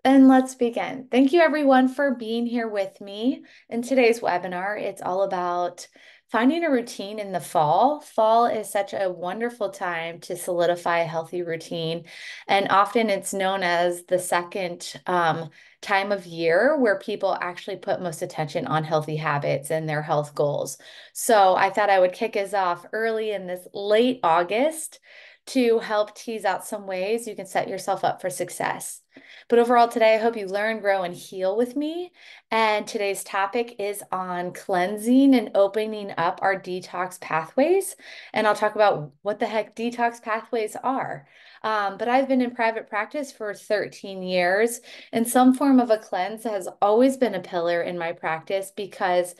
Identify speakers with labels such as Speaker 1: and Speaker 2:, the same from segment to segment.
Speaker 1: And let's begin. Thank you everyone for being here with me in today's webinar. It's all about finding a routine in the fall. Fall is such a wonderful time to solidify a healthy routine. And often it's known as the second time of year where people actually put most attention on healthy habits and their health goals. So I thought I would kick us off early in this late August to help tease out some ways you can set yourself up for success. But overall, today, I hope you learn, grow, and heal with me. And today's topic is on cleansing and opening up our detox pathways. And I'll talk about what the heck detox pathways are. But I've been in private practice for 13 years, and some form of a cleanse has always been a pillar in my practice because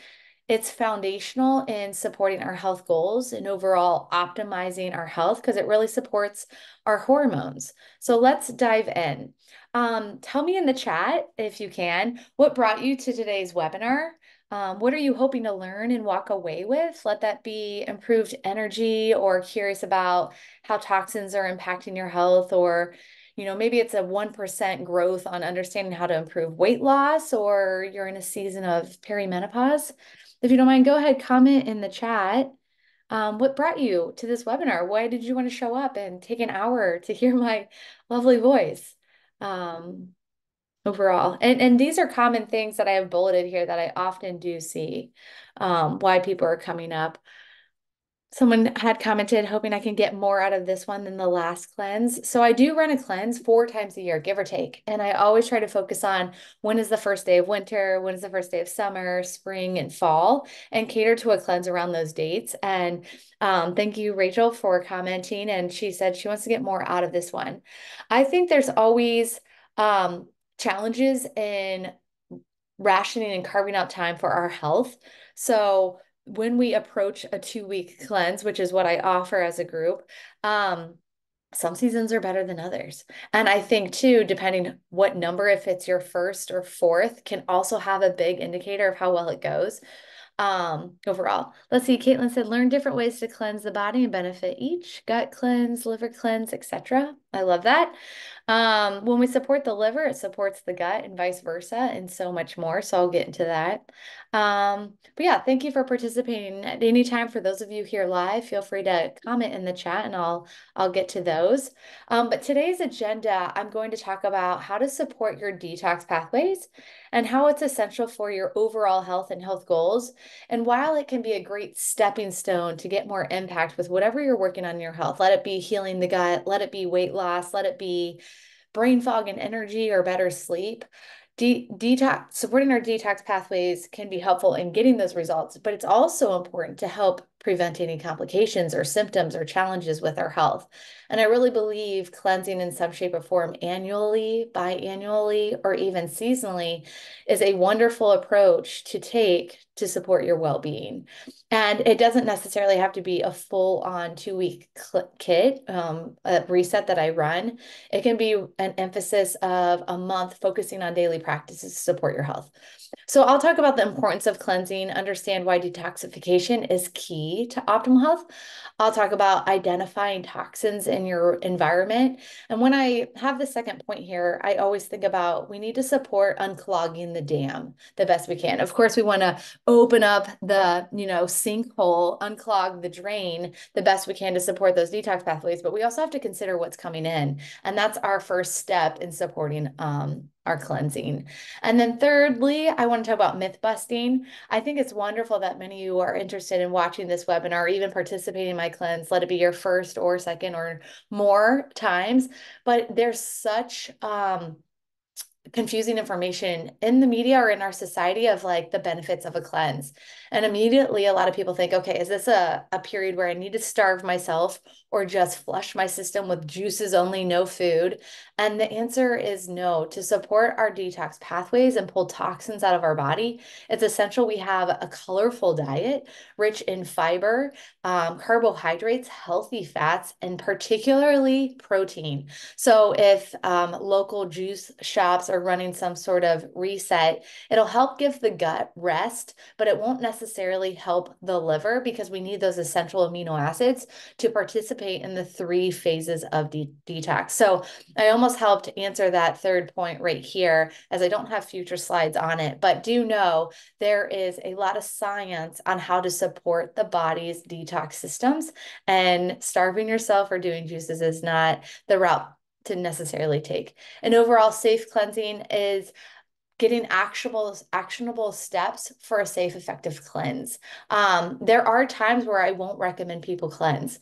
Speaker 1: it's foundational in supporting our health goals and overall optimizing our health because it really supports our hormones. So let's dive in. Tell me in the chat, if you can, what brought you to today's webinar? What are you hoping to learn and walk away with? Let that be improved energy or curious about how toxins are impacting your health, or maybe it's a 1% growth on understanding how to improve weight loss, or you're in a season of perimenopause. If you don't mind, go ahead, comment in the chat. What brought you to this webinar? Why did you want to show up and take an hour to hear my lovely voice? Um, Overall. And these are common things that I have bulleted here that I often do see, why people are coming up. Someone had commented, hoping I can get more out of this one than the last cleanse. So I do run a cleanse 4 times a year, give or take. And I always try to focus on when is the first day of winter, when is the first day of summer, spring, and fall, and cater to a cleanse around those dates. And thank you, Rachel, for commenting. And she said she wants to get more out of this one. I think there's always challenges in rationing and carving out time for our health. So when we approach a 2-week cleanse, which is what I offer as a group, some seasons are better than others. And I think too, depending what number, if it's your first or fourth, can also have a big indicator of how well it goes. Overall. Let's see, Caitlin said, learn different ways to cleanse the body and benefit each: gut cleanse, liver cleanse, etc. I love that. When we support the liver, it supports the gut and vice versa, and so much more. So I'll get into that. But yeah, thank you for participating. At any time, for those of you here live, feel free to comment in the chat and I'll get to those. But today's agenda, I'm going to talk about how to support your detox pathways and how it's essential for your overall health and health goals. And while it can be a great stepping stone to get more impact with whatever you're working on in your health, let it be healing the gut, let it be weight loss, let it be brain fog and energy or better sleep. Detox, supporting our detox pathways can be helpful in getting those results, but it's also important to help prevent any complications or symptoms or challenges with our health. And I really believe cleansing in some shape or form annually, biannually, or even seasonally is a wonderful approach to take to support your well-being. And it doesn't necessarily have to be a full-on 2-week kit, a reset that I run. It can be an emphasis of a month focusing on daily practices to support your health. So I'll talk about the importance of cleansing, understand why detoxification is key to optimal health. I'll talk about identifying toxins in your environment. And when I have the second point here, I always think about we need to support unclogging the dam the best we can. Of course, we want to open up the, sinkhole, unclog the drain the best we can to support those detox pathways, but we also have to consider what's coming in. And that's our first step in supporting our cleansing. And then thirdly, I want to talk about myth busting. I think it's wonderful that many of you are interested in watching this webinar, or even participating in my cleanse, let it be your first or second or more times. But there's such confusing information in the media or in our society of like the benefits of a cleanse. And immediately a lot of people think, okay, is this a period where I need to starve myself or just flush my system with juices only, no food? And the answer is no. To support our detox pathways and pull toxins out of our body, it's essential we have a colorful diet rich in fiber, carbohydrates, healthy fats, and particularly protein. So if local juice shops are running some sort of reset, it'll help give the gut rest, but it won't necessarily necessarily help the liver because we need those essential amino acids to participate in the three phases of detox. So I almost helped answer that third point right here, as I don't have future slides on it, but do know there is a lot of science on how to support the body's detox systems, and starving yourself or doing juices is not the route to necessarily take. An overall safe cleansing is getting actionable steps for a safe, effective cleanse. There are times where I won't recommend people cleanse.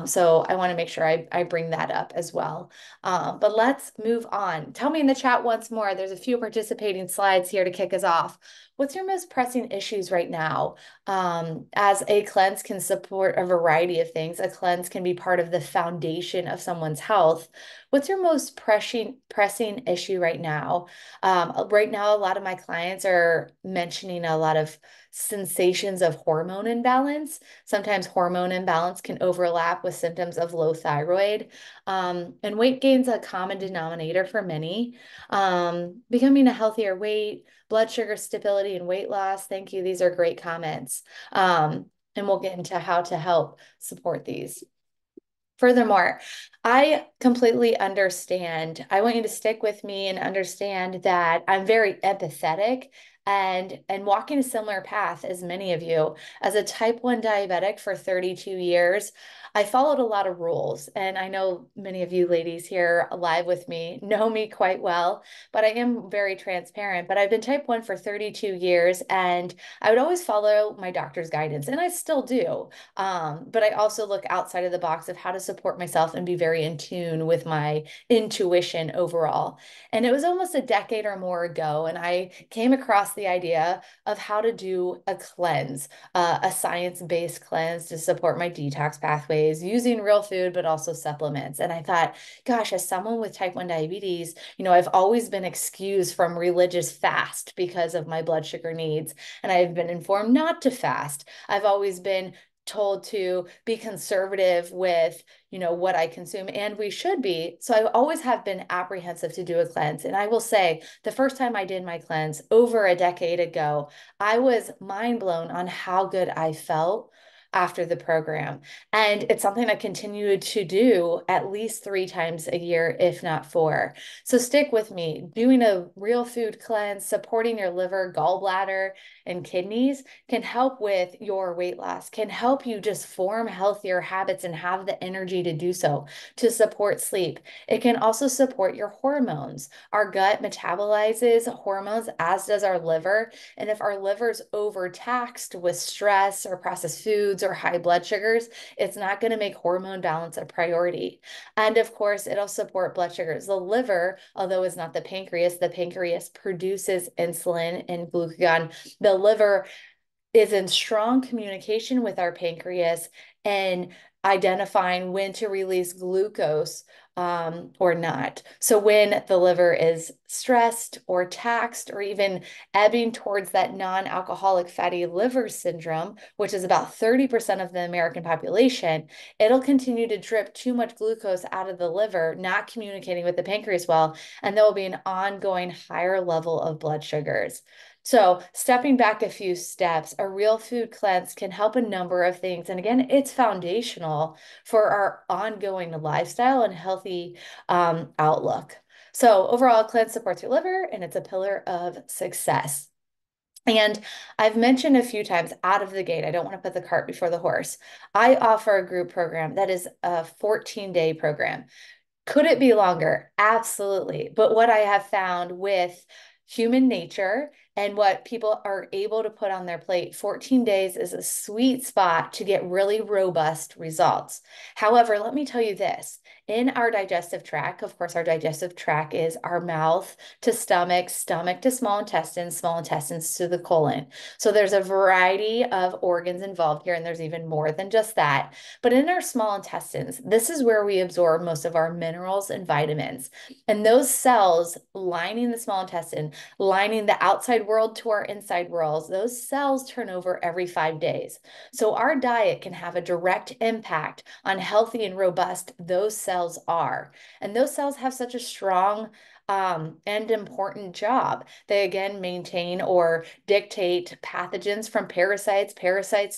Speaker 1: So I want to make sure I bring that up as well. But let's move on. Tell me in the chat once more. There's a few participating slides here to kick us off. What's your most pressing issues right now? As a cleanse can support a variety of things. A cleanse can be part of the foundation of someone's health. What's your most pressing issue right now? Right now, a lot of my clients are mentioning a lot of sensations of hormone imbalance. Sometimes hormone imbalance can overlap with symptoms of low thyroid. And weight gain's a common denominator for many. Becoming a healthier weight, blood sugar stability, and weight loss. Thank you. These are great comments. And we'll get into how to help support these. Furthermore, I completely understand. I want you to stick with me and understand that I'm very empathetic and walking a similar path as many of you. As a type 1 diabetic for 32 years, I followed a lot of rules. And I know many of you ladies here alive with me know me quite well, but I am very transparent. But I've been type 1 for 32 years, and I would always follow my doctor's guidance, and I still do. But I also look outside of the box of how to support myself and be very in tune with my intuition overall. And it was almost a decade or more ago, and I came across the idea of how to do a cleanse, a science-based cleanse to support my detox pathways using real food, but also supplements. And I thought, gosh, as someone with type 1 diabetes, I've always been excused from religious fast because of my blood sugar needs. And I've been informed not to fast. I've always been told to be conservative with what I consume, and we should be. So I always have been apprehensive to do a cleanse. And I will say the first time I did my cleanse over a decade ago, I was mind blown on how good I felt after the program. And it's something I continue to do at least 3 times a year, if not 4. So stick with me. Doing a real food cleanse, supporting your liver, gallbladder, and kidneys can help with your weight loss, can help you just form healthier habits and have the energy to do so, to support sleep. It can also support your hormones. Our gut metabolizes hormones, as does our liver. And if our liver's overtaxed with stress or processed foods or high blood sugars, it's not going to make hormone balance a priority. And of course, it'll support blood sugars. The liver, although it's not the pancreas produces insulin and glucagon. The liver is in strong communication with our pancreas and identifying when to release glucose or not. So when the liver is stressed or taxed or even ebbing towards that non-alcoholic fatty liver syndrome, which is about 30% of the American population, it'll continue to drip too much glucose out of the liver, not communicating with the pancreas well, and there will be an ongoing higher level of blood sugars. So stepping back a few steps, a real food cleanse can help a number of things. And again, it's foundational for our ongoing lifestyle and healthy outlook. So overall, cleanse supports your liver, and it's a pillar of success. And I've mentioned a few times out of the gate, I don't want to put the cart before the horse. I offer a group program that is a 14-day program. Could it be longer? Absolutely. But what I have found with human nature and what people are able to put on their plate, 14 days is a sweet spot to get really robust results. However, let me tell you this. In our digestive tract, of course, our digestive tract is our mouth to stomach, stomach to small intestines to the colon. So there's a variety of organs involved here, and there's even more than just that. But in our small intestines, this is where we absorb most of our minerals and vitamins. And those cells lining the small intestine, lining the outside world to our inside worlds, those cells turn over every 5 days. So our diet can have a direct impact on healthy and robust those cells are. And those cells have such a strong and important job. They again maintain or dictate pathogens from parasites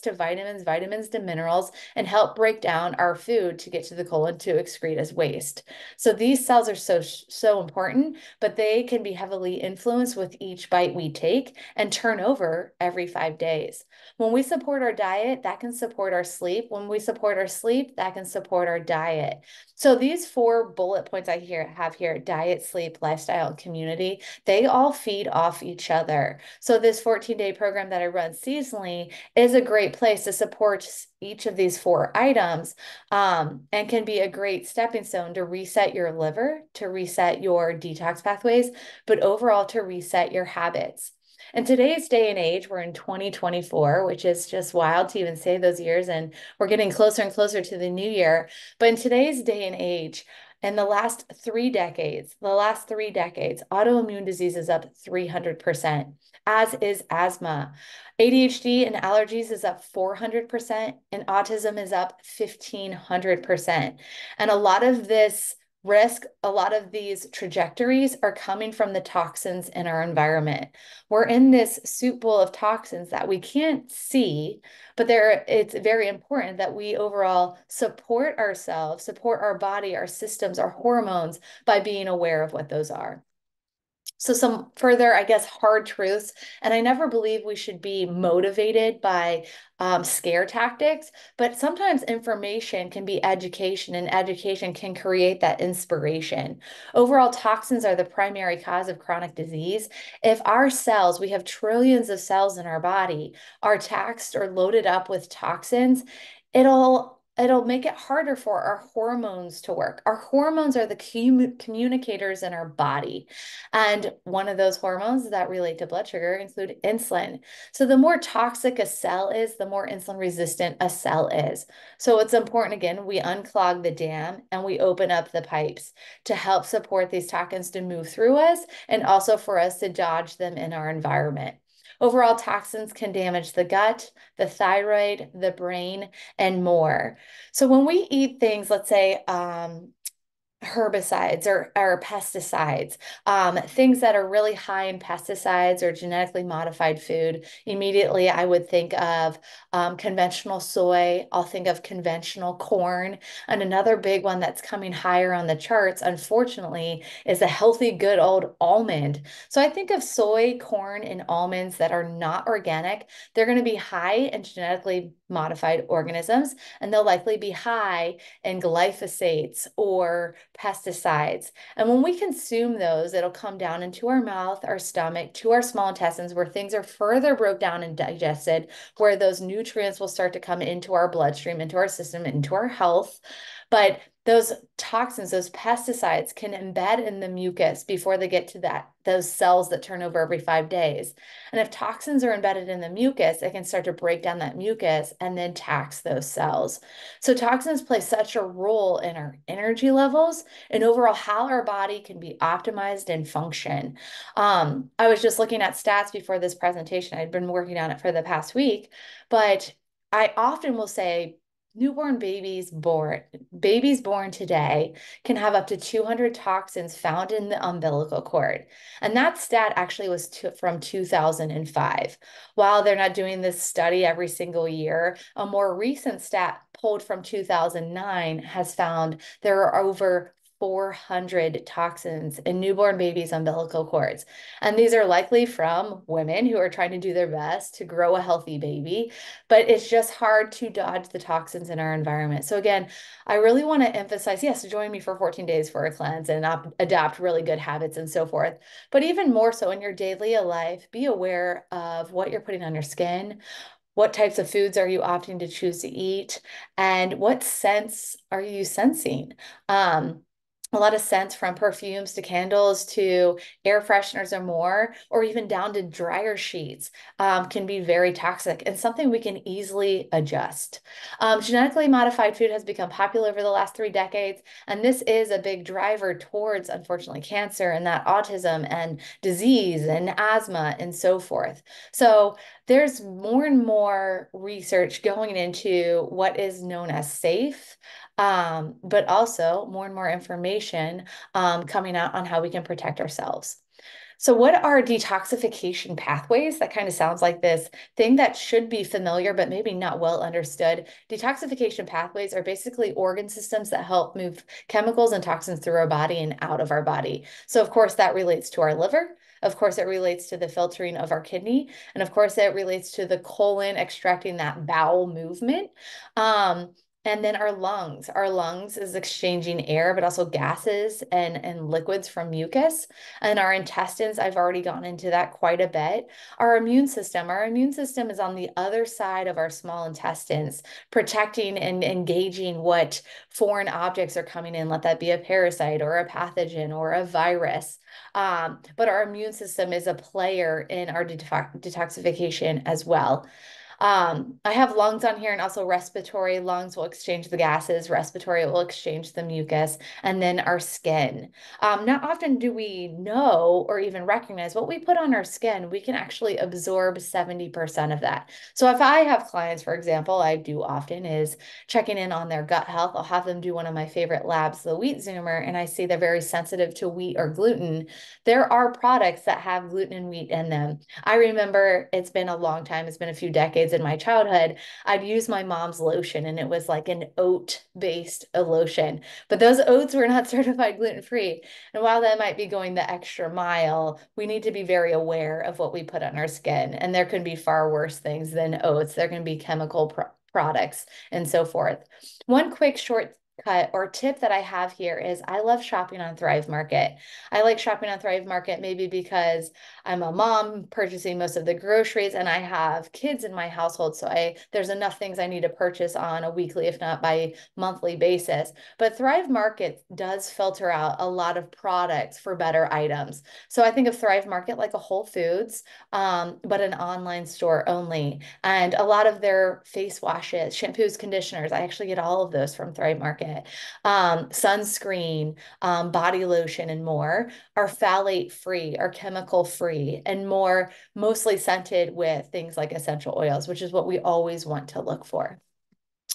Speaker 1: to vitamins, vitamins to minerals, and help break down our food to get to the colon to excrete as waste. So these cells are so important, but they can be heavily influenced with each bite we take and turn over every 5 days. When we support our diet, that can support our sleep. When we support our sleep, that can support our diet. So these 4 bullet points have here, diet, sleep, lifestyle, and community, they all feed off each other. So this 14-day program that I run seasonally is a great place to support each of these 4 items, and can be a great stepping stone to reset your liver, to reset your detox pathways, but overall to reset your habits. In today's day and age, we're in 2024, which is just wild to even say those years, and we're getting closer and closer to the new year. But in today's day and age, in the last 3 decades, autoimmune disease is up 300%, as is asthma. ADHD and allergies is up 400%, and autism is up 1,500%. And a lot of this risk, a lot of these trajectories are coming from the toxins in our environment. We're in this soup bowl of toxins that we can't see, but it's very important that we overall support ourselves, support our body, our systems, our hormones by being aware of what those are. So some further, I guess, hard truths. And I never believe we should be motivated by scare tactics, but sometimes information can be education, and education can create that inspiration. Overall, toxins are the primary cause of chronic disease. If our cells, we have trillions of cells in our body, are taxed or loaded up with toxins, it'll make it harder for our hormones to work. Our hormones are the communicators in our body. And one of those hormones that relate to blood sugar include insulin. So the more toxic a cell is, the more insulin resistant a cell is. So it's important, again, we unclog the dam and we open up the pipes to help support these toxins to move through us, and also for us to dodge them in our environment. Overall, toxins can damage the gut, the thyroid, the brain, and more. So when we eat things, let's say, herbicides or pesticides, things that are really high in pesticides or genetically modified food, immediately I would think of conventional soy. I'll think of conventional corn. And another big one that's coming higher on the charts, unfortunately, is a healthy, good old almond. So I think of soy, corn, and almonds that are not organic. They're going to be high in genetically modified organisms, and they'll likely be high in glyphosates or pesticides. And when we consume those, it'll come down into our mouth, our stomach, to our small intestines, where things are further broke down and digested, where those nutrients will start to come into our bloodstream, into our system, into our health. But those toxins, those pesticides can embed in the mucus before they get to those cells that turn over every 5 days. And if toxins are embedded in the mucus, it can start to break down that mucus and then tax those cells. So toxins play such a role in our energy levels and overall how our body can be optimized and function. I was just looking at stats before this presentation. I'd been working on it for the past week, but I often will say newborn babies born today can have up to 200 toxins found in the umbilical cord. And that stat actually was from 2005. While they're not doing this study every single year, a more recent stat pulled from 2009 has found there are over 400 toxins in newborn babies' umbilical cords. And these are likely from women who are trying to do their best to grow a healthy baby, but it's just hard to dodge the toxins in our environment. So again, I really want to emphasize, yes, join me for 14 days for a cleanse and adapt really good habits and so forth. But even more so in your daily life, be aware of what you're putting on your skin. What types of foods are you opting to choose to eat? And what scents are you sensing? A lot of scents, from perfumes to candles to air fresheners or more, or even down to dryer sheets, can be very toxic and something we can easily adjust. Genetically modified food has become popular over the last 3 decades, and this is a big driver towards, unfortunately, cancer and that autism and disease and asthma and so forth. So there's more and more research going into what is known as safe, but also more and more information coming out on how we can protect ourselves. So, what are detoxification pathways? That kind of sounds like this thing that should be familiar, but maybe not well understood. Detoxification pathways are basically organ systems that help move chemicals and toxins through our body and out of our body. So, of course, that relates to our liver. Of course, it relates to the filtering of our kidney. And of course, it relates to the colon extracting that bowel movement. And then our lungs. Our lungs is exchanging air, but also gases and liquids from mucus. And our intestines, I've already gone into that quite a bit. Our immune system is on the other side of our small intestines, protecting and engaging what foreign objects are coming in, let that be a parasite or a pathogen or a virus. But our immune system is a player in our detoxification as well. I have lungs on here and also respiratory. Lungs will exchange the gases, respiratory will exchange the mucus, and then our skin. Not often do we know or even recognize what we put on our skin. We can actually absorb 70% of that. So if I have clients, for example, I do often is checking in on their gut health. I'll have them do one of my favorite labs, the wheat zoomer, and I see they're very sensitive to wheat or gluten. There are products that have gluten and wheat in them. I remember it's been a long time, it's been a few decades in my childhood. I'd use my mom's lotion and it was like an oat-based lotion, but those oats were not certified gluten-free. And while that might be going the extra mile, we need to be very aware of what we put on our skin. And there can be far worse things than oats. There can be chemical products and so forth. One quick short cut or tip that I have here is I love shopping on Thrive Market. I like shopping on Thrive Market maybe because I'm a mom purchasing most of the groceries and I have kids in my household. So there's enough things I need to purchase on a weekly, if not by monthly basis. But Thrive Market does filter out a lot of products for better items. So I think of Thrive Market like a Whole Foods, but an online store only. And a lot of their face washes, shampoos, conditioners, I actually get all of those from Thrive Market. Sunscreen, body lotion, and more are phthalate free, are chemical free, and more mostly scented with things like essential oils, which is what we always want to look for.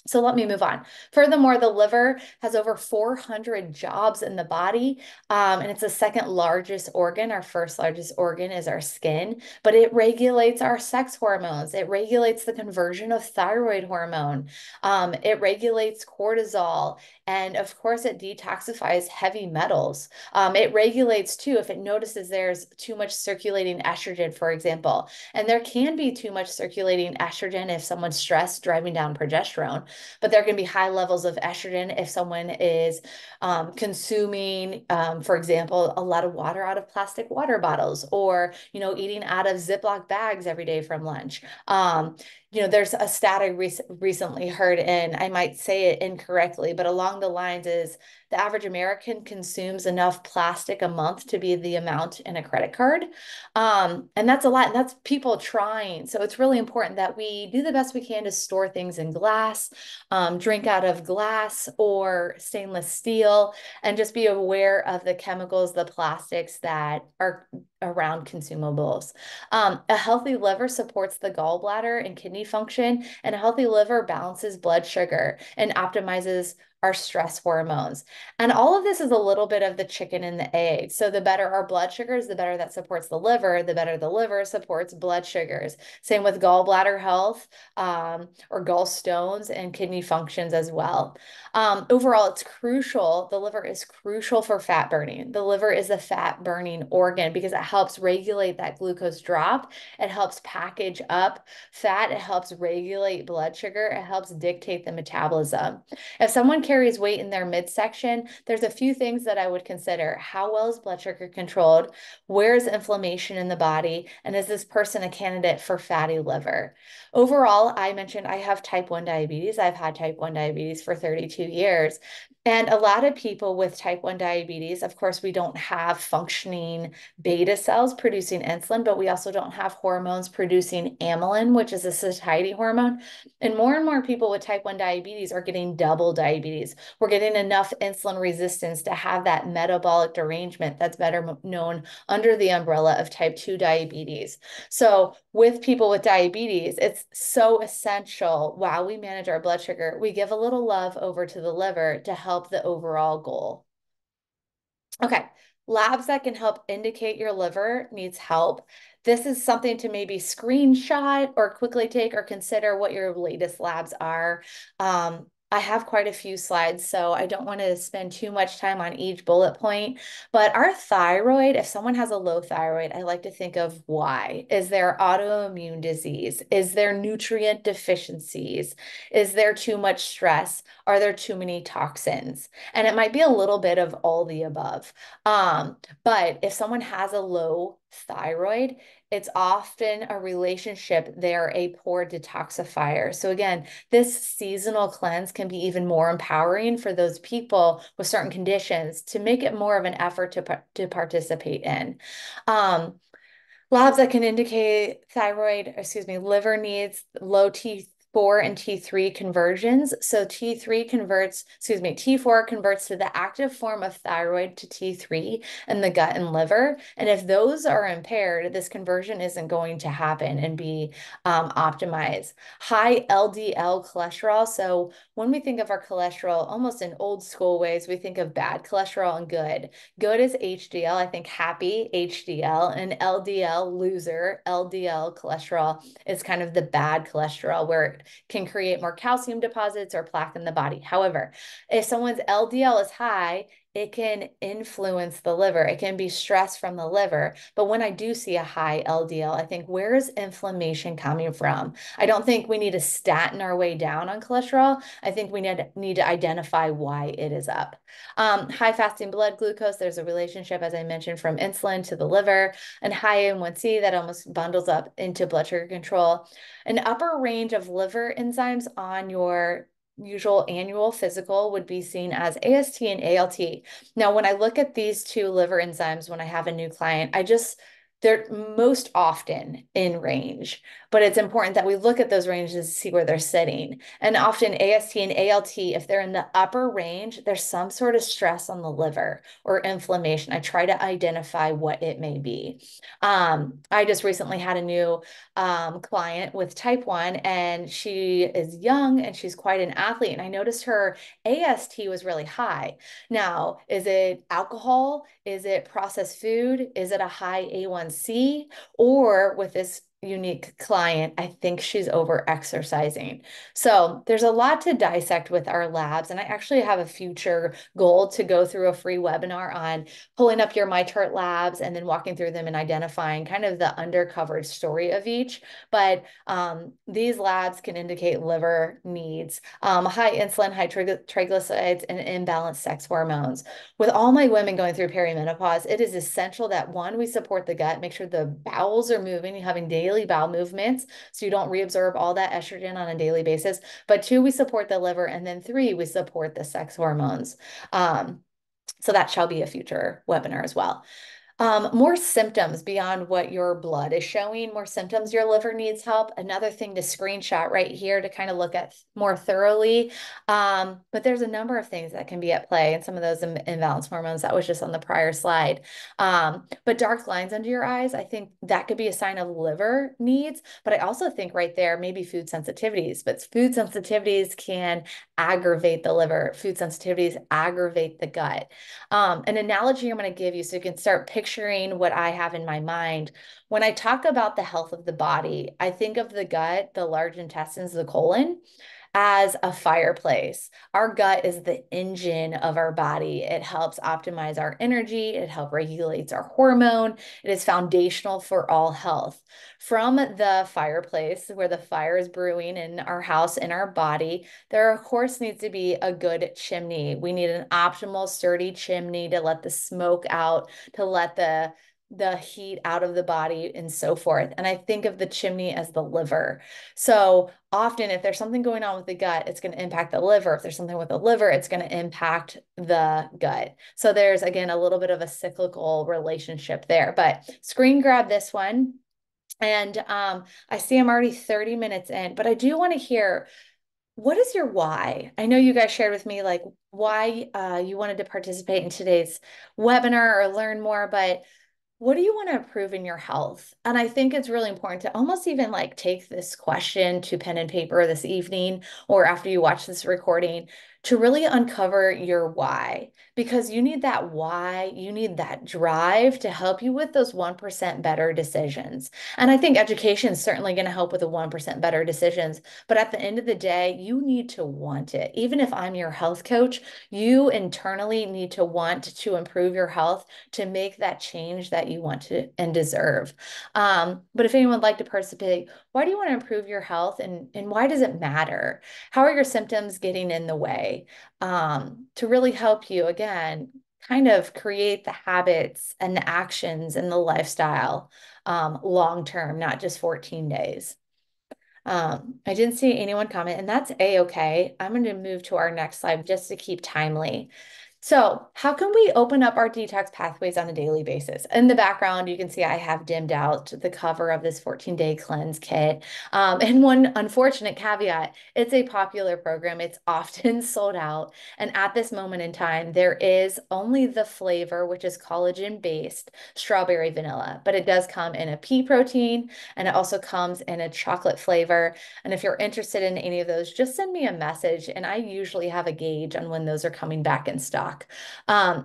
Speaker 1: So let me move on. Furthermore, the liver has over 400 jobs in the body, and it's the second largest organ. Our first largest organ is our skin, but it regulates our sex hormones. It regulates the conversion of thyroid hormone. It regulates cortisol, and of course, it detoxifies heavy metals. It regulates too if it notices there's too much circulating estrogen, for example, and there can be too much circulating estrogen if someone's stressed, driving down progesterone. But there can be high levels of estrogen if someone is consuming, for example, a lot of water out of plastic water bottles or, eating out of Ziploc bags every day from lunch. There's a stat I recently heard, and I might say it incorrectly, but along the lines is the average American consumes enough plastic a month to be the amount in a credit card. And that's a lot, and that's people trying. So it's really important that we do the best we can to store things in glass, drink out of glass or stainless steel, and just be aware of the chemicals, the plastics that are around consumables. A healthy liver supports the gallbladder and kidney function, and a healthy liver balances blood sugar and optimizes our stress hormones. And all of this is a little bit of the chicken and the egg. So the better our blood sugars, the better that supports the better the liver supports blood sugars. Same with gallbladder health, or gallstones and kidney functions as well. Overall, it's crucial. The liver is crucial for fat burning. The liver is a fat burning organ because it helps regulate that glucose drop. It helps package up fat. It helps regulate blood sugar. It helps dictate the metabolism. If someone carries weight in their midsection, there's a few things that I would consider. How well is blood sugar controlled? Where is inflammation in the body? And is this person a candidate for fatty liver? Overall, I mentioned I have type 1 diabetes. I've had type 1 diabetes for 32 years. And a lot of people with type 1 diabetes, of course, we don't have functioning beta cells producing insulin, but we also don't have hormones producing amylin, which is a satiety hormone. And more people with type 1 diabetes are getting double diabetes. We're getting enough insulin resistance to have that metabolic derangement that's better known under the umbrella of type 2 diabetes. So, with people with diabetes, it's so essential while we manage our blood sugar, we give a little love over to the liver to help the overall goal. Okay, labs that can help indicate your liver needs help. This is something to maybe screenshot or quickly take or consider what your latest labs are. I have quite a few slides, so I don't want to spend too much time on each bullet point. But our thyroid, if someone has a low thyroid, I like to think of why. Is there autoimmune disease? Is there nutrient deficiencies? Is there too much stress? Are there too many toxins? And it might be a little bit of all the above. But if someone has a low thyroid, it's often a relationship. They're a poor detoxifier. So again, this seasonal cleanse can be even more empowering for those people with certain conditions to make it more of an effort to participate in. Um, Labs that can indicate liver needs low T4 and T3 conversions. So T4 converts to the active form of thyroid to T3 in the gut and liver. And if those are impaired, this conversion isn't going to happen and be optimized. High LDL cholesterol. So when we think of our cholesterol, almost in old school ways, we think of bad cholesterol and good. Good is HDL, I think happy HDL, and LDL loser. LDL cholesterol is kind of the bad cholesterol where it can create more calcium deposits or plaque in the body. However, if someone's LDL is high, it can influence the liver. It can be stress from the liver. But when I do see a high LDL, I think, where is inflammation coming from? I don't think we need to statin our way down on cholesterol. I think we need to identify why it is up. High fasting blood glucose, there's a relationship, as I mentioned, from insulin to the liver, and high A1C that almost bundles up into blood sugar control. An upper range of liver enzymes on your usual annual physical would be seen as AST and ALT. Now, when I look at these two liver enzymes, when I have a new client, they're most often in range, but it's important that we look at those ranges to see where they're sitting. And often AST and ALT, if they're in the upper range, there's some sort of stress on the liver or inflammation. I try to identify what it may be. I just recently had a new client with type 1, and she is young and she's quite an athlete. And I noticed her AST was really high. Now, is it alcohol? Is it processed food? Is it a high A1C? Or with this unique client, I think she's over exercising. So there's a lot to dissect with our labs. And I actually have a future goal to go through a free webinar on pulling up your MyChart labs and then walking through them and identifying kind of the undercovered story of each. But these labs can indicate liver needs, high insulin, high triglycerides, and imbalanced sex hormones. With all my women going through perimenopause, it is essential that one, we support the gut, make sure the bowels are moving, you're having daily bowel movements so you don't reabsorb all that estrogen on a daily basis. But two, we support the liver. And then three, we support the sex hormones. So that shall be a future webinar as well. More symptoms beyond what your blood is showing, more symptoms your liver needs help. Another thing to screenshot right here to kind of look at more thoroughly. But there's a number of things that can be at play, and some of those imbalance hormones that was just on the prior slide. But dark lines under your eyes, I think that could be a sign of liver needs. But I also think right there, maybe food sensitivities. But food sensitivities can aggravate the liver. Food sensitivities aggravate the gut. An analogy I'm going to give you so you can start picturing what I have in my mind. When I talk about the health of the body, I think of the gut, the large intestines, the colon, as a fireplace. Our gut is the engine of our body. It helps optimize our energy. It helps regulates our hormone. It is foundational for all health. From the fireplace where the fire is brewing in our house, in our body, there of course needs to be a good chimney. We need an optimal, sturdy chimney to let the smoke out, to let the the heat out of the body and so forth. And I think of the chimney as the liver. So often, if there's something going on with the gut, it's going to impact the liver. If there's something with the liver, it's going to impact the gut. So there's, again, a little bit of a cyclical relationship there. But screen grab this one. And I see I'm already 30 minutes in, but I do want to hear, what is your why? I know you guys shared with me like why you wanted to participate in today's webinar or learn more, but what do you want to improve in your health? And I think it's really important to almost even like take this question to pen and paper this evening or after you watch this recording to really uncover your why, because you need that why, you need that drive to help you with those 1% better decisions. And I think education is certainly going to help with the 1% better decisions. But at the end of the day, you need to want it. Even if I'm your health coach, you internally need to want to improve your health to make that change that you want to and deserve. But if anyone would like to participate, why do you want to improve your health and why does it matter? How are your symptoms getting in the way? To really help you, again, kind of create the habits and the actions and the lifestyle long term, not just 14 days. I didn't see anyone comment, and that's a-okay. I'm going to move to our next slide just to keep timely. So how can we open up our detox pathways on a daily basis? In the background, you can see I have dimmed out the cover of this 14-day cleanse kit. And one unfortunate caveat, it's a popular program. It's often sold out. And at this moment in time, there is only the flavor, which is collagen-based strawberry vanilla, but it does come in a pea protein and it also comes in a chocolate flavor. And if you're interested in any of those, just send me a message. And I usually have a gauge on when those are coming back in stock.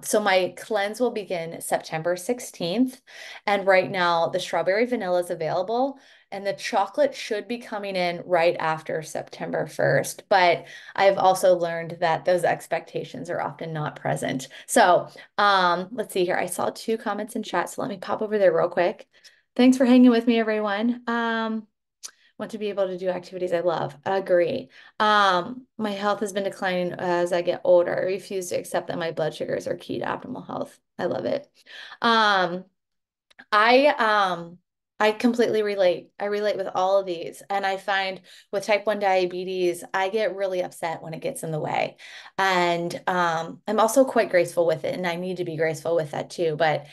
Speaker 1: So my cleanse will begin September 16th. And right now the strawberry vanilla is available and the chocolate should be coming in right after September 1st. But I've also learned that those expectations are often not present. So let's see here. I saw 2 comments in chat, so let me pop over there real quick. Thanks for hanging with me, everyone. Want to be able to do activities I love. Agree. My health has been declining as I get older. I refuse to accept that my blood sugars are key to optimal health. I love it. Um, I um I completely relate. I relate with all of these. And I find with type 1 diabetes, I get really upset when it gets in the way. And I'm also quite graceful with it, and I need to be graceful with that too. But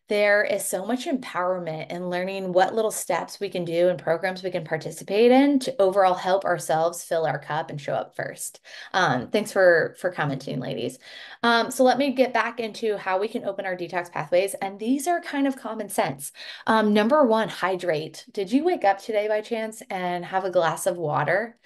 Speaker 1: there is so much empowerment in learning what little steps we can do and programs we can participate in to overall help ourselves fill our cup and show up first. Thanks for commenting, ladies. So let me get back into how we can open our detox pathways. And these are kind of common sense. Number 1, hydrate. Did you wake up today by chance and have a glass of water?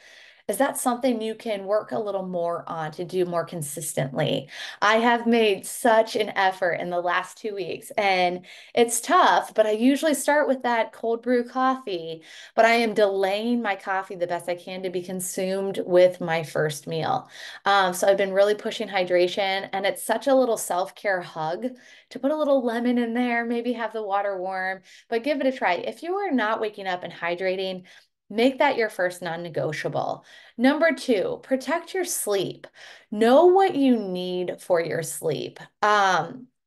Speaker 1: Is that something you can work a little more on to do more consistently? I have made such an effort in the last 2 weeks, and it's tough, but I usually start with that cold brew coffee, but I am delaying my coffee the best I can to be consumed with my first meal. So I've been really pushing hydration, and it's such a little self-care hug to put a little lemon in there, maybe have the water warm, but give it a try. If you are not waking up and hydrating, make that your first non-negotiable. Number 2, protect your sleep. Know what you need for your sleep.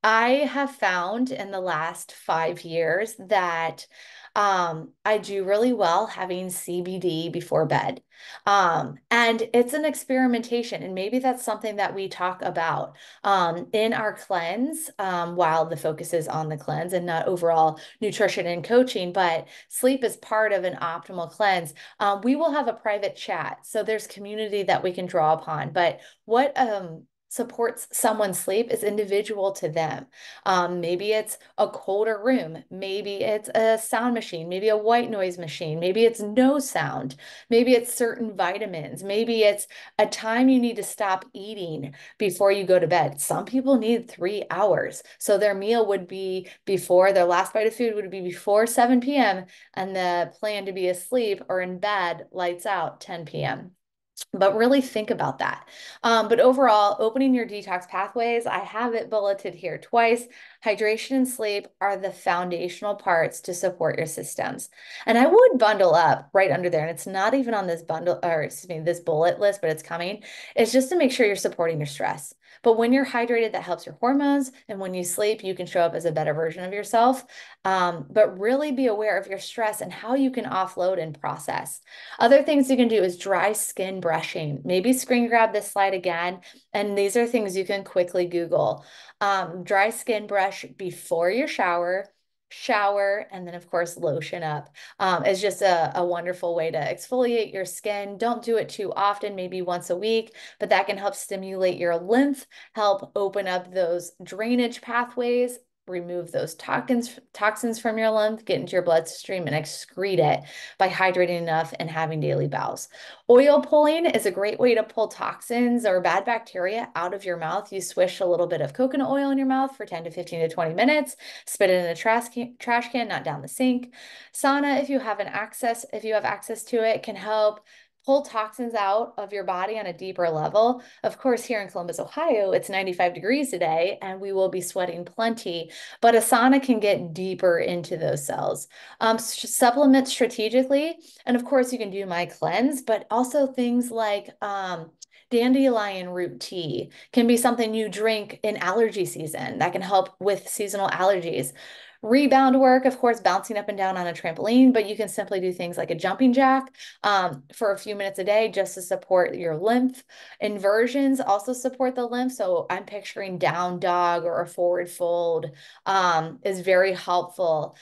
Speaker 1: I have found in the last 5 years that I do really well having CBD before bed. And it's an experimentation, and maybe that's something that we talk about in our cleanse while the focus is on the cleanse and not overall nutrition and coaching, but sleep is part of an optimal cleanse. We will have a private chat, so there's community that we can draw upon, but what supports someone's sleep is individual to them. Maybe it's a colder room, maybe it's a sound machine, maybe a white noise machine, maybe it's no sound, maybe it's certain vitamins, maybe it's a time you need to stop eating before you go to bed. Some people need 3 hours, so their meal would be before their last bite of food would be before 7 p.m. and the plan to be asleep or in bed, lights out, 10 p.m. But really think about that. But overall, opening your detox pathways, I have it bulleted here twice. Hydration and sleep are the foundational parts to support your systems. And I would bundle up right under there. And it's not even on this bundle, or excuse me, this bullet list, but it's coming. It's just to make sure you're supporting your stress. But when you're hydrated, that helps your hormones. And when you sleep, you can show up as a better version of yourself. But really be aware of your stress and how you can offload and process. Other things you can do is dry skin brushing. Maybe screen grab this slide again. And these are things you can quickly Google. Dry skin brush before your shower, and then of course lotion up. Is just a wonderful way to exfoliate your skin. Don't do it too often, maybe once a week, but that can help stimulate your lymph, help open up those drainage pathways, remove those toxins from your lymph, get into your bloodstream and excrete it by hydrating enough and having daily bowels. Oil pulling is a great way to pull toxins or bad bacteria out of your mouth. You swish a little bit of coconut oil in your mouth for 10 to 15 to 20 minutes, spit it in a trash can, not down the sink. Sauna, if you have access to it, can help pull toxins out of your body on a deeper level. Of course, here in Columbus, Ohio, it's 95 degrees today and we will be sweating plenty, but a sauna can get deeper into those cells. Supplement strategically, and of course, you can do my cleanse, but also things like dandelion root tea can be something you drink in allergy season that can help with seasonal allergies. Rebound work, of course, bouncing up and down on a trampoline, but you can simply do things like a jumping jack for a few minutes a day just to support your lymph. Inversions also support the lymph. So I'm picturing down dog or a forward fold is very helpful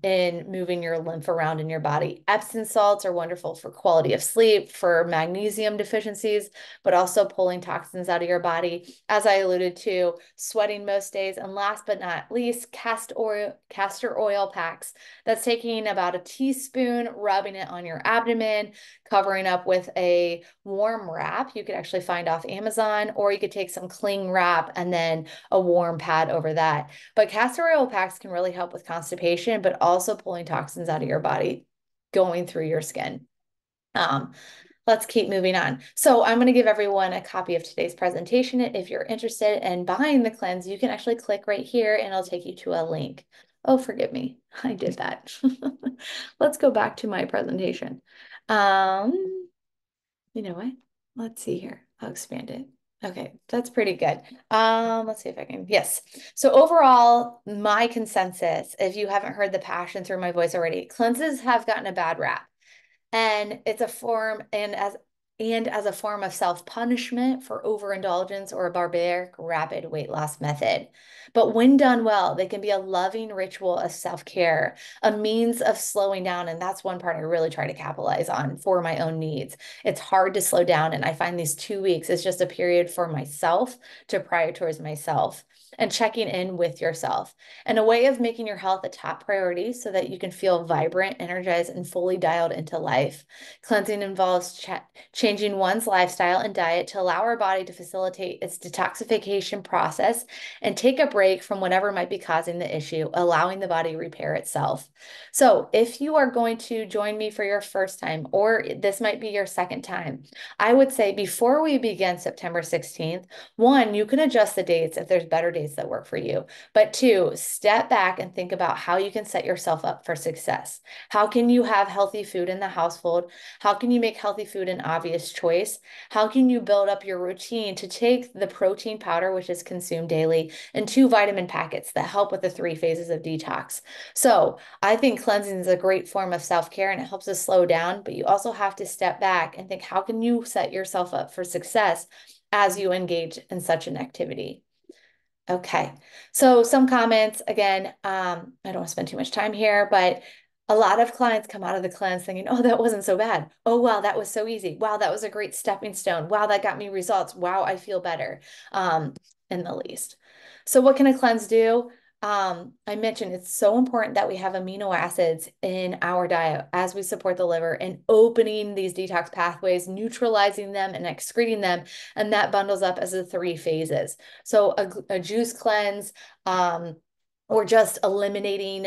Speaker 1: in moving your lymph around in your body. Epsom salts are wonderful for quality of sleep, for magnesium deficiencies, but also pulling toxins out of your body. As I alluded to, sweating most days. And last but not least, castor oil packs. That's taking about a teaspoon, rubbing it on your abdomen, covering up with a warm wrap you could actually find off Amazon, or you could take some cling wrap and then a warm pad over that. But castor oil packs can really help with constipation, but also pulling toxins out of your body going through your skin. Um, Let's keep moving on. So I'm going to give everyone a copy of today's presentation. If you're interested in buying the cleanse, you can actually click right here and it'll take you to a link. Oh, forgive me. I did that. Let's go back to my presentation. You know what? Let's see here. I'll expand it. Okay, that's pretty good. Let's see if I can, yes. So overall, my consensus, if you haven't heard the passion through my voice already, cleanses have gotten a bad rap. And it's a form, and as a form of self-punishment for overindulgence or a barbaric rapid weight loss method. But when done well, they can be a loving ritual of self-care, a means of slowing down. And that's one part I really try to capitalize on for my own needs. It's hard to slow down. And I find these 2 weeks is just a period for myself to prioritize myself and checking in with yourself, and a way of making your health a top priority so that you can feel vibrant, energized, and fully dialed into life. Cleansing involves changing one's lifestyle and diet to allow our body to facilitate its detoxification process and take a break from whatever might be causing the issue, allowing the body to repair itself. So if you are going to join me for your first time, or this might be your second time, I would say before we begin September 16th, one, you can adjust the dates if there's better dates that work for you. But two, step back and think about how you can set yourself up for success. How can you have healthy food in the household? How can you make healthy food an obvious choice? How can you build up your routine to take the protein powder, which is consumed daily, and 2 vitamin packets that help with the 3 phases of detox? So I think cleansing is a great form of self-care and it helps us slow down, but you also have to step back and think, how can you set yourself up for success as you engage in such an activity? Okay, so some comments again. I don't want to spend too much time here, but a lot of clients come out of the cleanse thinking, oh, that wasn't so bad. Oh, wow, that was so easy. Wow, that was a great stepping stone. Wow, that got me results. Wow, I feel better, in the least. So what can a cleanse do? I mentioned it's so important that we have amino acids in our diet as we support the liver and opening these detox pathways, neutralizing them and excreting them. And that bundles up as the 3 phases. So a juice cleanse, or just eliminating,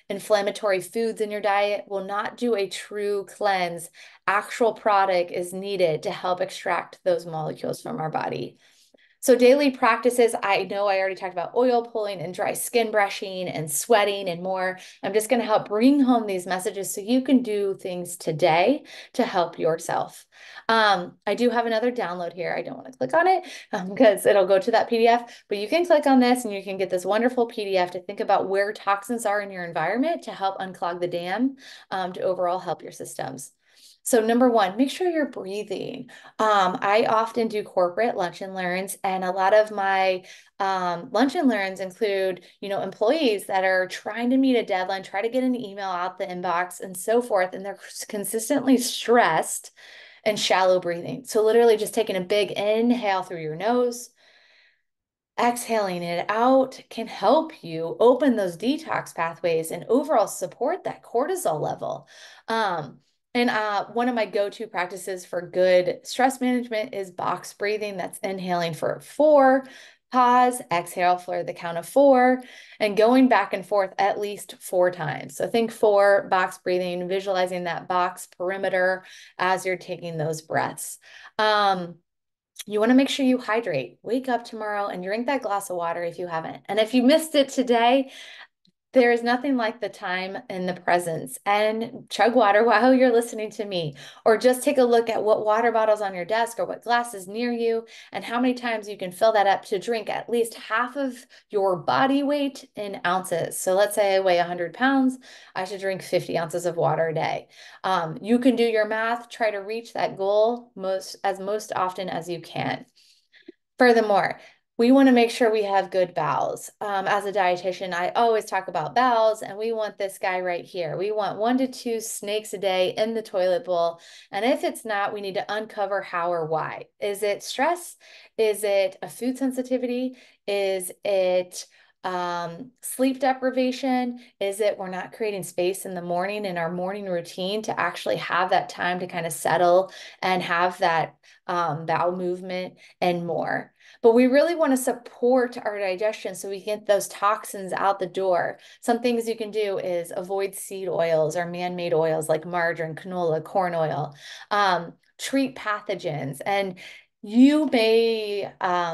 Speaker 1: inflammatory foods in your diet will not do a true cleanse. Actual product is needed to help extract those molecules from our body. So daily practices, I know I already talked about oil pulling and dry skin brushing and sweating and more. I'm just going to help bring home these messages so you can do things today to help yourself. I do have another download here. I don't want to click on it because it'll go to that PDF, but you can click on this and you can get this wonderful PDF to think about where toxins are in your environment to help unclog the dam, to overall help your systems. So number one, make sure you're breathing. I often do corporate lunch and learns, and a lot of my lunch and learns include, employees that are trying to meet a deadline, try to get an email out the inbox, and so forth, and they're consistently stressed and shallow breathing. So literally just taking a big inhale through your nose, exhaling it out can help you open those detox pathways and overall support that cortisol level. And one of my go-to practices for good stress management is box breathing. That's inhaling for 4, pause, exhale for the count of 4, and going back and forth at least 4 times. So think 4, box breathing, visualizing that box perimeter as you're taking those breaths. You want to make sure you hydrate. Wake up tomorrow and drink that glass of water if you haven't. And if you missed it today, there is nothing like the time in the presence, and chug water while you're listening to me, or just take a look at what water bottles on your desk or what glass is near you and how many times you can fill that up to drink at least half of your body weight in ounces. So let's say I weigh 100 pounds, I should drink 50 ounces of water a day. You can do your math, try to reach that goal most often as you can. Furthermore, we want to make sure we have good bowels. As a dietitian, I always talk about bowels, and we want this guy right here. We want 1 to 2 snakes a day in the toilet bowl. And if it's not, we need to uncover how or why. Is it stress? Is it a food sensitivity? Is it sleep deprivation? Is it we're not creating space in the morning in our morning routine to actually have that time to kind of settle and have that bowel movement and more? But we really want to support our digestion so we get those toxins out the door. Some things you can do is avoid seed oils or man-made oils like margarine, canola, corn oil. Treat pathogens. And you may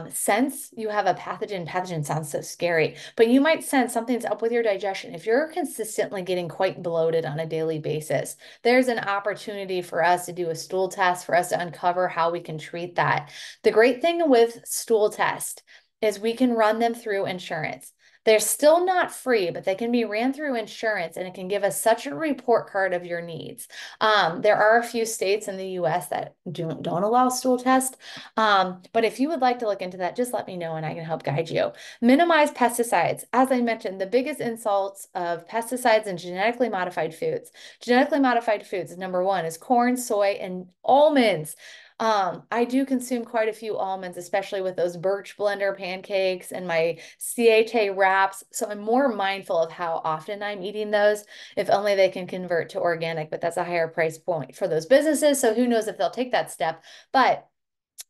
Speaker 1: sense you have a pathogen. Pathogen sounds so scary, but you might sense something's up with your digestion. If you're consistently getting quite bloated on a daily basis, there's an opportunity for us to do a stool test, for us to uncover how we can treat that. The great thing with stool test is we can run them through insurance. They're still not free, but they can be ran through insurance, and it can give us such a report card of your needs. There are a few states in the US that don't allow stool test. But if you would like to look into that, just let me know and I can help guide you. Minimize pesticides. As I mentioned, the biggest insults of pesticides and genetically modified foods. Genetically modified foods, number one, is corn, soy, and almonds. I do consume quite a few almonds, especially with those birch blender pancakes and my CHA wraps. So I'm more mindful of how often I'm eating those, if only they can convert to organic, but that's a higher price point for those businesses. So who knows if they'll take that step. But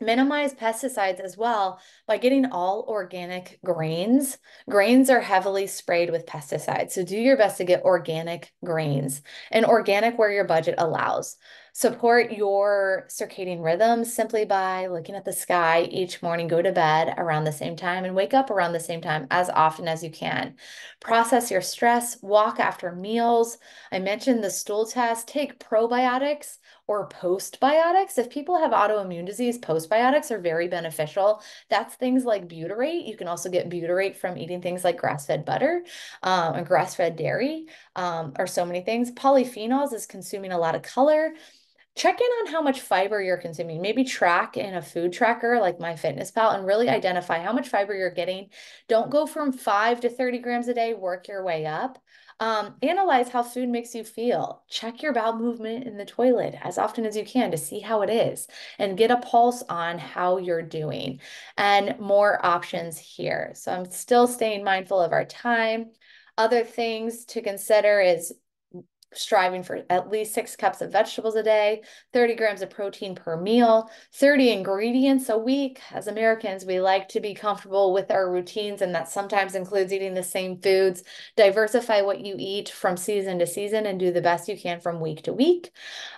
Speaker 1: minimize pesticides as well by getting all organic grains. Grains are heavily sprayed with pesticides, so do your best to get organic grains and organic where your budget allows. Support your circadian rhythms simply by looking at the sky each morning, go to bed around the same time and wake up around the same time as often as you can. Process your stress, walk after meals. I mentioned the stool test, take probiotics or postbiotics. If people have autoimmune disease, postbiotics are very beneficial. That's things like butyrate. You can also get butyrate from eating things like grass-fed butter and grass-fed dairy, or so many things. Polyphenols is consuming a lot of color. Check in on how much fiber you're consuming. Maybe track in a food tracker like MyFitnessPal and really identify how much fiber you're getting. Don't go from 5 to 30 grams a day, work your way up. Analyze how food makes you feel. Check your bowel movement in the toilet as often as you can to see how it is and get a pulse on how you're doing, and more options here. So I'm still staying mindful of our time. Other things to consider is striving for at least 6 cups of vegetables a day, 30 grams of protein per meal, 30 ingredients a week. As Americans, we like to be comfortable with our routines, and that sometimes includes eating the same foods. Diversify what you eat from season to season and do the best you can from week to week.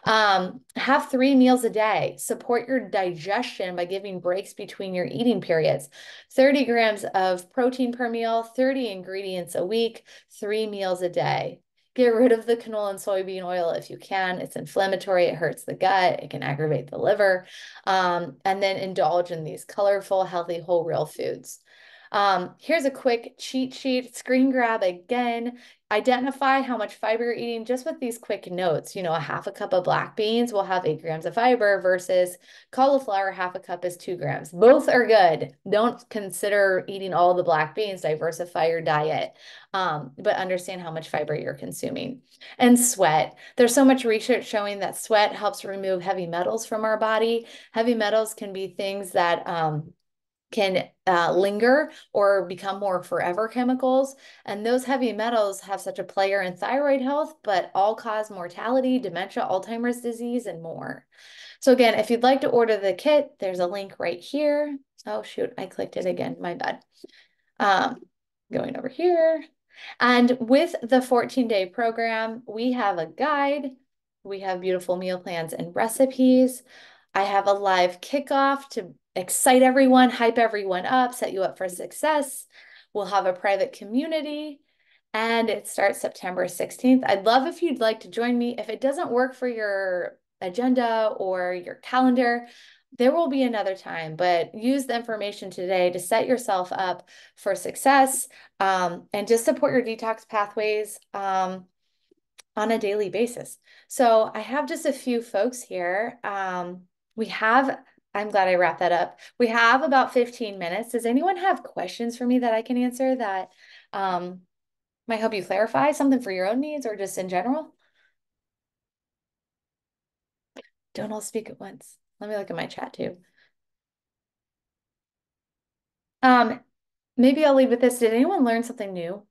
Speaker 1: Have 3 meals a day. Support your digestion by giving breaks between your eating periods. 30 grams of protein per meal, 30 ingredients a week, 3 meals a day. Get rid of the canola and soybean oil if you can. It's inflammatory, it hurts the gut, it can aggravate the liver. And then indulge in these colorful, healthy, whole, real foods. Here's a quick cheat sheet, screen grab again. Identify how much fiber you're eating just with these quick notes. You know, a half a cup of black beans will have 8 grams of fiber versus cauliflower, half a cup is 2 grams. Both are good. Don't consider eating all the black beans, diversify your diet, but understand how much fiber you're consuming. And sweat. There's so much research showing that sweat helps remove heavy metals from our body. Heavy metals can be things that can linger or become more forever chemicals. And those heavy metals have such a player in thyroid health, but all cause mortality, dementia, Alzheimer's disease, and more. So again, if you'd like to order the kit, there's a link right here. Oh shoot, I clicked it again, my bad. Going over here. And with the 14-day program, we have a guide, we have beautiful meal plans and recipes. I have a live kickoff to excite everyone, hype everyone up, set you up for success. We'll have a private community and it starts September 16th. I'd love if you'd like to join me. If it doesn't work for your agenda or your calendar, there will be another time, but use the information today to set yourself up for success, and just support your detox pathways on a daily basis. So I have just a few folks here. I'm glad I wrapped that up. We have about 15 minutes. Does anyone have questions for me that I can answer that might help you clarify something for your own needs or just in general? Don't all speak at once. Let me look at my chat too. Um, Maybe I'll leave with this. Did anyone learn something new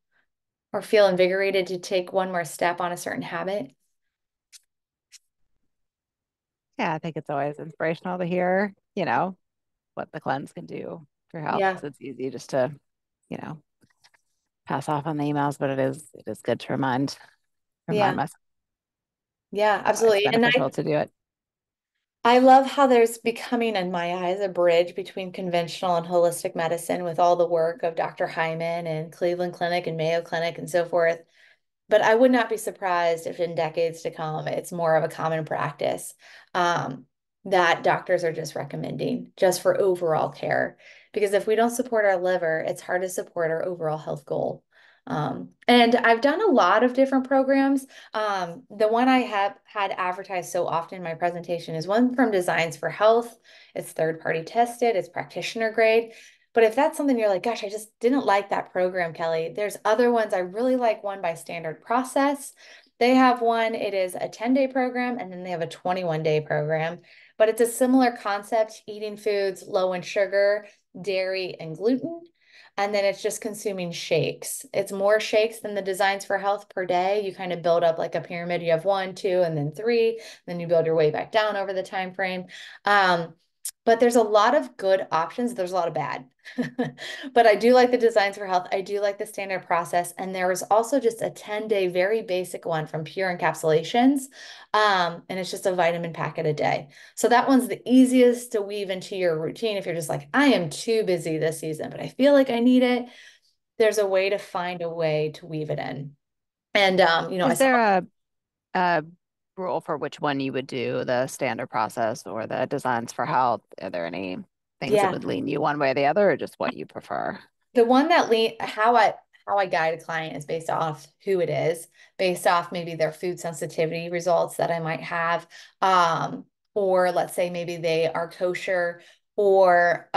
Speaker 1: or feel invigorated to take one more step on a certain habit?
Speaker 2: Yeah, I think it's always inspirational to hear, what the cleanse can do for health.
Speaker 1: Yeah,
Speaker 2: So it's easy just to, you know, pass off on the emails, but it is good to remind
Speaker 1: yeah,
Speaker 2: myself
Speaker 1: yeah,
Speaker 2: why it's
Speaker 1: absolutely. And
Speaker 2: beneficial to do it.
Speaker 1: I love how there's becoming, in my eyes, a bridge between conventional and holistic medicine with all the work of Dr. Hyman and Cleveland Clinic and Mayo Clinic and so forth. But I would not be surprised if in decades to come, it's more of a common practice, that doctors are just recommending just for overall care. Because if we don't support our liver, it's hard to support our overall health goal. And I've done a lot of different programs. The one I have had advertised so often in my presentation is one from Designs for Health. It's third-party tested, it's practitioner grade. But if that's something you're like, gosh, I just didn't like that program, Kelly, there's other ones. I really like one by Standard Process. They have one, it is a 10-day program, and then they have a 21-day program. But it's a similar concept, eating foods low in sugar, dairy, and gluten. And then it's just consuming shakes. It's more shakes than the Designs for Health per day. You kind of build up like a pyramid. You have 1, 2, and then 3. Then you build your way back down over the time frame. But there's a lot of good options. There's a lot of bad. But I do like the Designs for Health. I do like the Standard Process. And there was also just a 10-day, very basic one from Pure Encapsulations. And it's just a vitamin packet a day. So that one's the easiest to weave into your routine. If you're just like, I am too busy this season, but I feel like I need it. There's a way to find a way to weave it in. And, I
Speaker 2: Is
Speaker 1: saw,
Speaker 2: there a rule for which one you would do, the standard process or the designs for health? Are there any things that
Speaker 1: yeah.
Speaker 2: would lean you one way or the other, or just what you prefer?
Speaker 1: The one that how I guide a client is based off who it is, based off maybe their food sensitivity results that I might have, or let's say maybe they are kosher or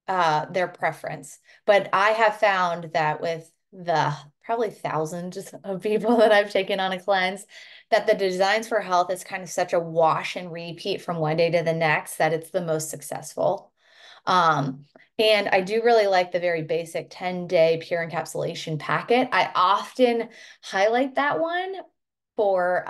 Speaker 1: their preference. But I have found that with the probably thousands of people that I've taken on a cleanse, that the Designs for Health is kind of such a wash and repeat from one day to the next that it's the most successful. Um, and I do really like the very basic 10-day pure encapsulation packet. I often highlight that one for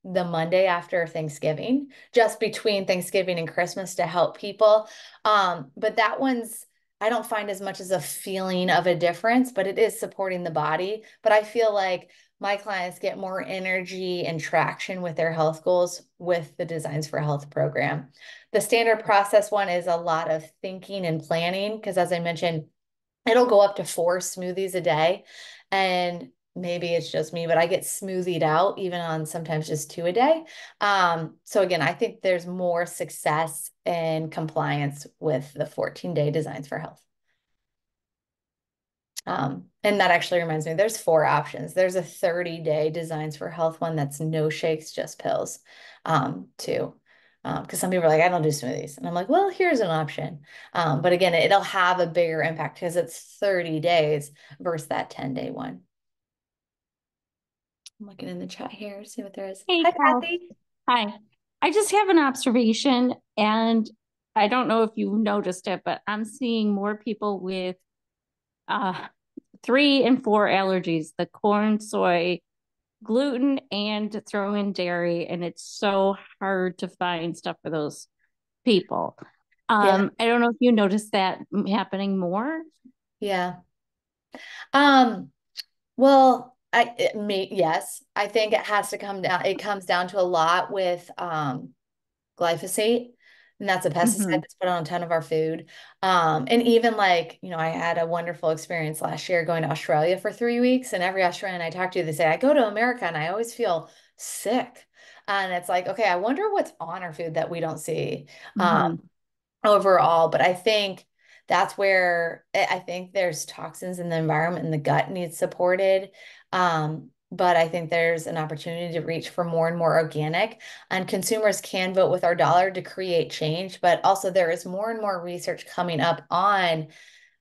Speaker 1: the Monday after Thanksgiving, just between Thanksgiving and Christmas to help people. But that one's, I don't find as much as a feeling of a difference, but it is supporting the body. But I feel like my clients get more energy and traction with their health goals with the Designs for Health program. The standard process one is a lot of thinking and planning because, as I mentioned, it'll go up to 4 smoothies a day. And maybe it's just me, but I get smoothied out even on sometimes just 2 a day. So again, I think there's more success and compliance with the 14-day Designs for Health. And that actually reminds me, there's 4 options. There's a 30-day Designs for Health one that's no shakes, just pills, too. Because some people are like, I don't do smoothies. And I'm like, well, here's an option. But again, it'll have a bigger impact because it's 30 days versus that 10-day one. I'm looking in the chat here, see what there is.
Speaker 3: Hey,
Speaker 1: Hi,
Speaker 3: Cal.
Speaker 1: Kathy.
Speaker 3: Hi. I just have an observation, and I don't know if you noticed it, but I'm seeing more people with uh, 3 and 4 allergies, the corn, soy, gluten, and throw in dairy, and it's so hard to find stuff for those people.
Speaker 1: Yeah,
Speaker 3: I don't know if you noticed that happening more.
Speaker 1: yeah. Um, well, yes, I think it has to come down. It comes down to a lot with glyphosate, and that's a pesticide
Speaker 3: Hmm.
Speaker 1: that's put on a ton of our food. And even like, I had a wonderful experience last year going to Australia for 3 weeks, and every Australian I talk to, they say, I go to America and I always feel sick. And it's like, okay, I wonder what's on our food that we don't see. Um,
Speaker 3: Hmm.
Speaker 1: overall, but I think that's where I think there's toxins in the environment and the gut needs supported. But I think there's an opportunity to reach for more and more organic, and consumers can vote with our dollar to create change. But also, there is more and more research coming up on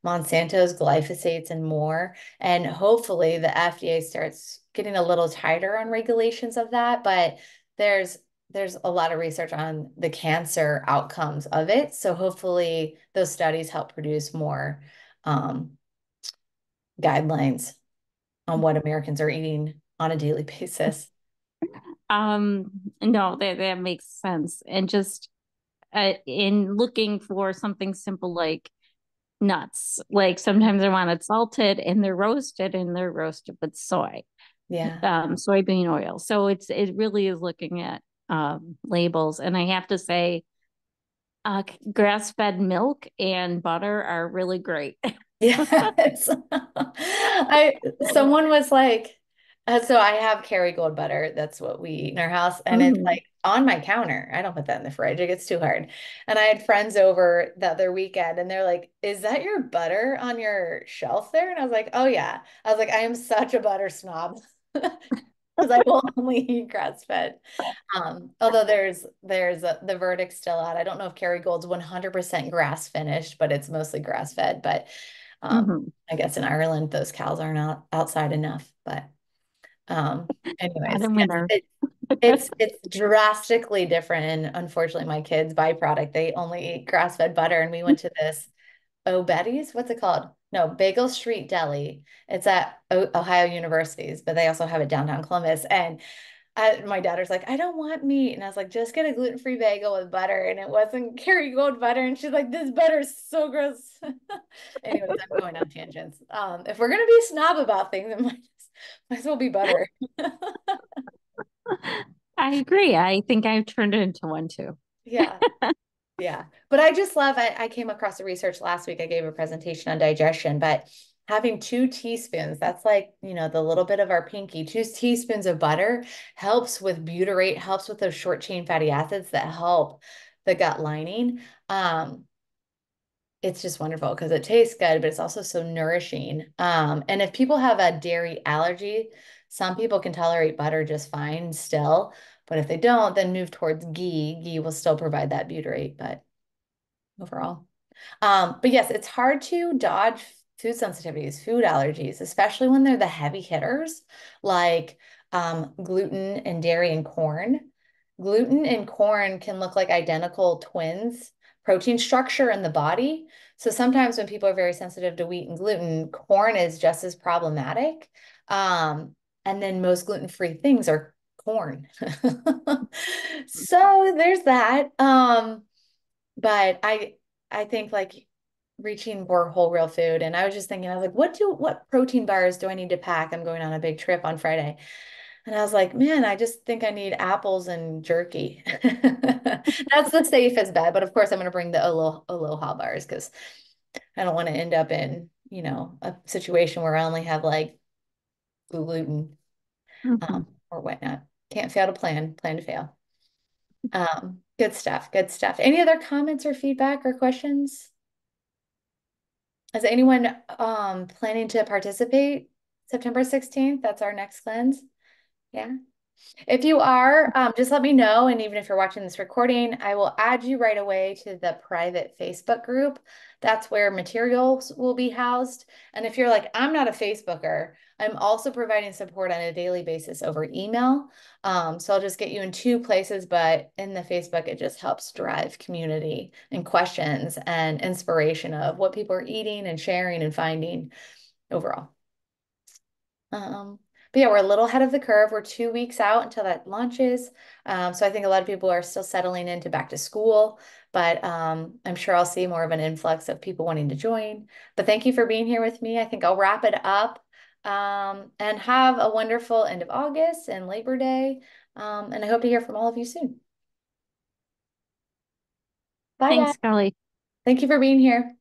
Speaker 1: Monsanto's glyphosates and more. And hopefully the FDA starts getting a little tighter on regulations of that. But there's there's a lot of research on the cancer outcomes of it. So hopefully those studies help produce more um, guidelines on what Americans are eating on a daily basis.
Speaker 3: No, that makes sense. And just in looking for something simple like nuts. Like sometimes I want it salted and they're roasted with
Speaker 1: Yeah.
Speaker 3: soybean oil. So it really is looking at labels. And I have to say, grass-fed milk and butter are really great.
Speaker 1: Yes. Someone was like, so I have Kerrygold butter. That's what we eat in our house. And it's
Speaker 3: Mhm.
Speaker 1: like on my counter. I don't put that in the fridge. It gets too hard. And I had friends over the other weekend and they're like, is that your butter on your shelf there? And I was like, oh yeah. I was like, I am such a butter snob. Because I will only eat grass fed. Although the verdict's still out. I don't know if Kerrygold's 100% grass finished, but it's mostly grass fed. But
Speaker 3: Mhm.
Speaker 1: I guess in Ireland, those cows are not outside enough. But
Speaker 3: Not
Speaker 1: anyways,
Speaker 3: in
Speaker 1: yes,
Speaker 3: winter.
Speaker 1: it's drastically different. And unfortunately, my kids' byproduct, they only eat grass-fed butter. And we went to this Betty's, what's it called? No, Bagel Street Deli. It's at Ohio Universities, but they also have it downtown Columbus. And my daughter's like, I don't want meat. And I was like, just get a gluten-free bagel with butter. And it wasn't Kerrygold butter. And she's like, this butter is so gross. Anyways, I'm going on tangents. If we're gonna be snob about things, it might as well be butter.
Speaker 3: I agree. I think I've turned it into one too.
Speaker 1: Yeah, yeah. But I just love I came across the research last week. I gave a presentation on digestion, but having 2 teaspoons, that's like, the little bit of our pinky, 2 teaspoons of butter helps with butyrate, helps with those short chain fatty acids that help the gut lining. It's just wonderful because it tastes good, but it's also so nourishing. And if people have a dairy allergy, some people can tolerate butter just fine still. But if they don't, then move towards ghee. Ghee will still provide that butyrate, but overall. But yes, it's hard to dodge food sensitivities, food allergies, especially when they're the heavy hitters like gluten and dairy and corn. Gluten and corn can look like identical twins, protein structure in the body. So sometimes when people are very sensitive to wheat and gluten, corn is just as problematic. And then most gluten-free things are corn. So there's that. But I think like reaching for whole real food. And I was just thinking, I was like, what protein bars do I need to pack? I'm going on a big trip on Friday. And I was like, man, I just think I need apples and jerky. That's the safest bet. But of course, I'm going to bring the Aloha bars because I don't want to end up in, a situation where I only have like gluten
Speaker 2: Mhm.
Speaker 1: or whatnot. Can't fail to plan to fail. Good stuff. Good stuff. Any other comments or feedback or questions? Is anyone planning to participate September 16th? That's our next cleanse. Yeah. If you are, just let me know. And even if you're watching this recording, I will add you right away to the private Facebook group. That's where materials will be housed. And if you're like, I'm not a Facebooker, I'm also providing support on a daily basis over email. So I'll just get you in two places, but in the Facebook, it just helps drive community and questions and inspiration of what people are eating and sharing and finding overall. Um, but yeah, we're a little ahead of the curve. We're 2 weeks out until that launches. So I think a lot of people are still settling into back to school, but I'm sure I'll see more of an influx of people wanting to join. But thank you for being here with me. I think I'll wrap it up and have a wonderful end of August and Labor Day. And I hope to hear from all of you soon. Bye, guys.
Speaker 3: Thanks, Kelly.
Speaker 1: Thank you for being here.